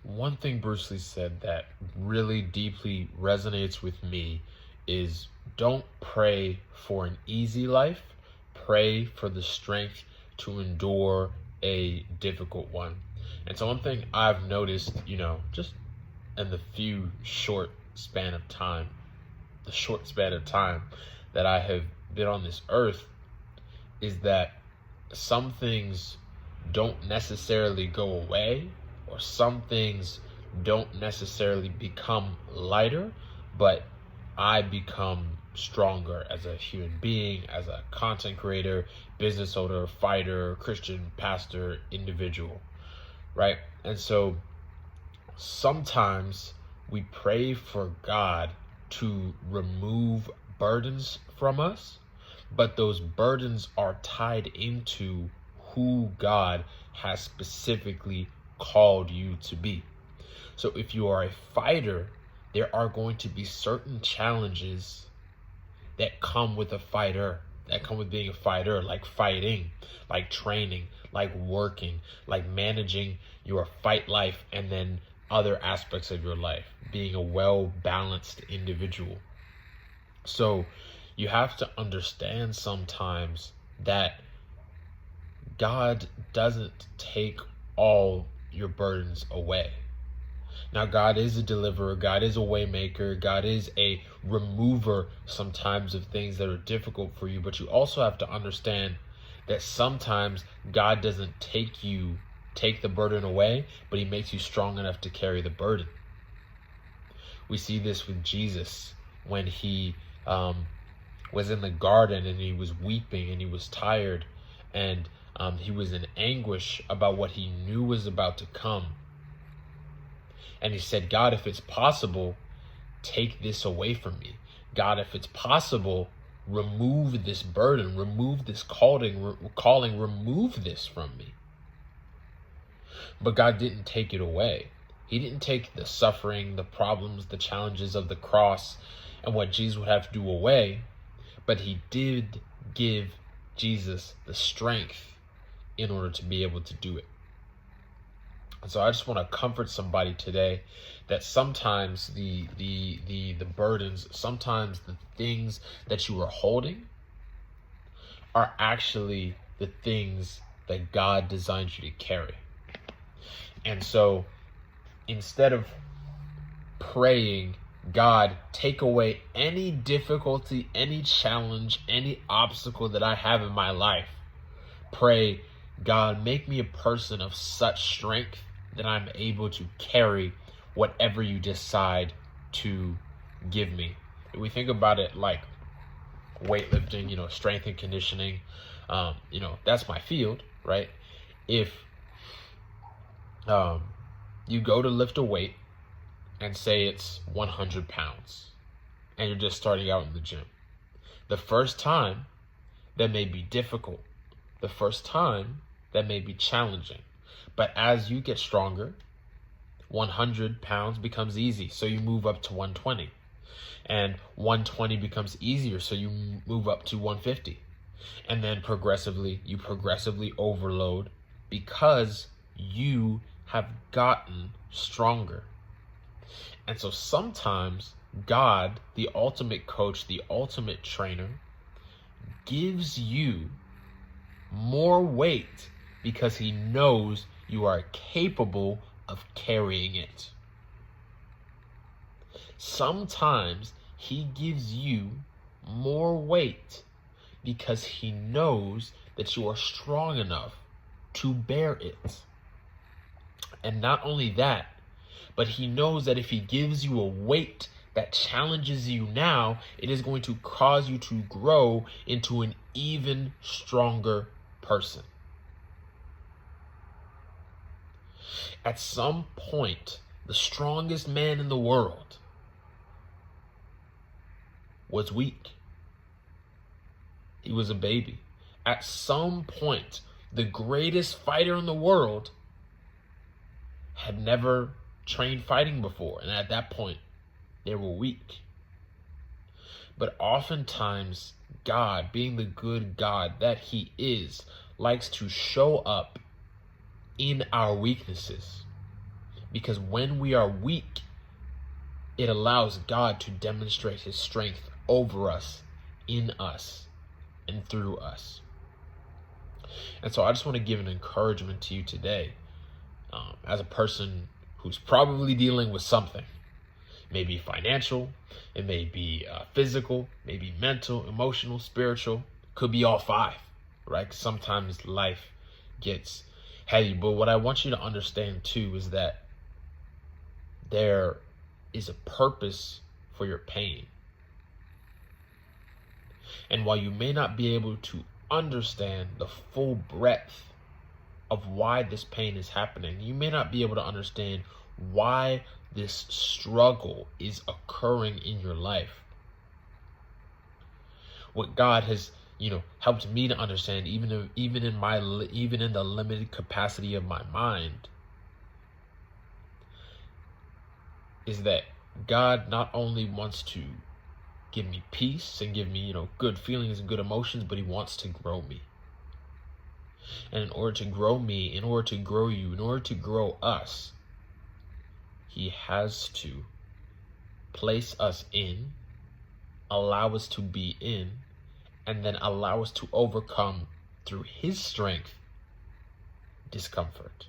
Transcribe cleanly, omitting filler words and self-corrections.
One thing Bruce Lee said that really deeply resonates with me is don't pray for an easy life, pray for the strength to endure a difficult one. And so one thing I've noticed, just in the short span of time that I have been on this earth, is that some things don't necessarily go away, or some things don't necessarily become lighter, but I become stronger as a human being, as a content creator, business owner, fighter, Christian, pastor, individual, right? And so sometimes we pray for God to remove burdens from us, but those burdens are tied into who God has specifically called you to be. So if you are a fighter, there are going to be certain challenges that come with being a fighter, like fighting, like training, like working, like managing your fight life, and then other aspects of your life, being a well-balanced individual. So you have to understand sometimes that God doesn't take all your burdens away. Now, God is a deliverer, God is a way maker, God is a remover sometimes of things that are difficult for you, but you also have to understand that sometimes God doesn't take the burden away, but he makes you strong enough to carry the burden. We see this with Jesus when he was in the garden and he was weeping and he was tired, and he was in anguish about what he knew was about to come. And he said, God, if it's possible, take this away from me. God, if it's possible, remove this burden, remove this calling, remove this from me. But God didn't take it away. He didn't take the suffering, the problems, the challenges of the cross and what Jesus would have to do away, but he did give Jesus the strength in order to be able to do it. And so I just want to comfort somebody today that sometimes the burdens, sometimes the things that you are holding are actually the things that God designed you to carry. And so instead of praying, God, take away any difficulty, any challenge, any obstacle that I have in my life, pray, God, make me a person of such strength that I'm able to carry whatever you decide to give me. If we think about it like weightlifting, strength and conditioning, that's my field, right? If you go to lift a weight and say it's 100 pounds and you're just starting out in the gym, the first time that may be difficult, the first time that may be challenging, but as you get stronger, 100 pounds becomes easy, so you move up to 120, and 120 becomes easier, so you move up to 150, and then you progressively overload because you have gotten stronger. And so sometimes God, the ultimate coach, the ultimate trainer, gives you more weight because he knows you are capable of carrying it. Sometimes he gives you more weight because he knows that you are strong enough to bear it. And not only that, but he knows that if he gives you a weight that challenges you now, it is going to cause you to grow into an even stronger person. At some point, the strongest man in the world was weak. He was a baby. At some point, the greatest fighter in the world had never trained fighting before, and at that point, they were weak. But oftentimes, God, being the good God that he is, likes to show up in our weaknesses Because when we are weak, it allows God to demonstrate his strength over us, in us, and through us. And so I just want to give an encouragement to you today, as a person who's probably dealing with something. Maybe financial, it may be physical, maybe mental, emotional, spiritual, could be all five, right? Sometimes life gets heavy, but what I want you to understand too is that there is a purpose for your pain. And while you may not be able to understand the full breadth of why this pain is happening, you may not be able to understand why this struggle is occurring in your life. What God has, helped me to understand, even in the limited capacity of my mind, is that God not only wants to give me peace and give me, good feelings and good emotions, but he wants to grow me. And in order to grow me, in order to grow you, in order to grow us, he has to place us in, allow us to be in, and then allow us to overcome, through his strength, discomfort.